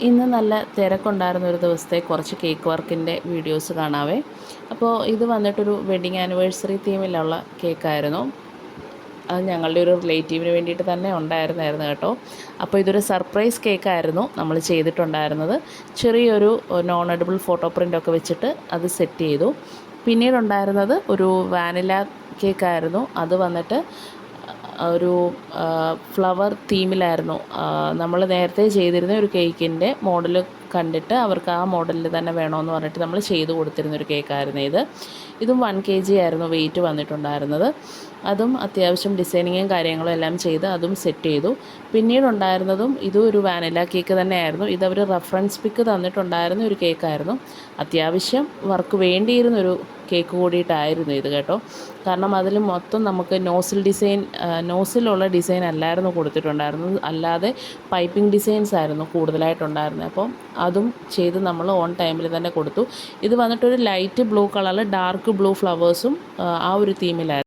ഇന്ന് നല്ല തിരക്കുണ്ടായിരുന്ന ഒരു ദിവസത്തെ കുറച്ച് കേക്ക് വർക്കിൻ്റെ വീഡിയോസ് കാണാവേ. അപ്പോൾ ഇത് വന്നിട്ടൊരു വെഡ്ഡിങ് ആനിവേഴ്സറി തീമിലുള്ള കേക്കായിരുന്നു. അത് ഞങ്ങളുടെ ഒരു റിലേറ്റീവിന് വേണ്ടിയിട്ട് തന്നെ ഉണ്ടായിരുന്നായിരുന്നു കേട്ടോ. അപ്പോൾ ഇതൊരു സർപ്രൈസ് കേക്കായിരുന്നു നമ്മൾ ചെയ്തിട്ടുണ്ടായിരുന്നത്. ചെറിയൊരു നോൺ എഡിബിൾ ഫോട്ടോ പ്രിൻ്റൊക്കെ വെച്ചിട്ട് അത് സെറ്റ് ചെയ്തു. പിന്നീടുണ്ടായിരുന്നത് ഒരു വാനില കേക്കായിരുന്നു. അത് വന്നിട്ട് ഒരു ഫ്ലവർ തീമിലായിരുന്നു. നമ്മൾ നേരത്തെ ചെയ്തിരുന്ന ഒരു കേക്കിൻ്റെ മോഡൽ കണ്ടിട്ട് അവർക്ക് ആ മോഡലിൽ തന്നെ വേണമെന്ന് പറഞ്ഞിട്ട് നമ്മൾ ചെയ്ത് കൊടുത്തിരുന്നൊരു കേക്കായിരുന്നു ഇത്. ഇതും 1 kg ആയിരുന്നു വെയിറ്റ് വന്നിട്ടുണ്ടായിരുന്നത്. അതും അത്യാവശ്യം ഡിസൈനിങ്ങും കാര്യങ്ങളും എല്ലാം ചെയ്ത് അതും സെറ്റ് ചെയ്തു. പിന്നീടുണ്ടായിരുന്നതും ഇതും ഒരു വാനില കേക്ക് തന്നെയായിരുന്നു. ഇതവർ റെഫറൻസ് പിക്ക് തന്നിട്ടുണ്ടായിരുന്ന ഒരു കേക്കായിരുന്നു. അത്യാവശ്യം വർക്ക് വേണ്ടിയിരുന്നൊരു കേക്ക് കൂടിയിട്ടായിരുന്നു ഇത് കേട്ടോ. കാരണം അതിൽ മൊത്തം നമുക്ക് നോസിലുള്ള ഡിസൈൻ അല്ലായിരുന്നു കൊടുത്തിട്ടുണ്ടായിരുന്നത്, അല്ലാതെ പൈപ്പിംഗ് ഡിസൈൻസ് ആയിരുന്നു കൂടുതലായിട്ടുണ്ടായിരുന്നത്. അപ്പം അതും ചെയ്ത് നമ്മൾ ഓൺ ടൈമിൽ തന്നെ കൊടുത്തു. ഇത് വന്നിട്ടൊരു ലൈറ്റ് ബ്ലൂ കളറിൽ ഡാർക്ക് ബ്ലൂ ഫ്ലവേഴ്സും ആ ഒരു തീമിലായിരുന്നു.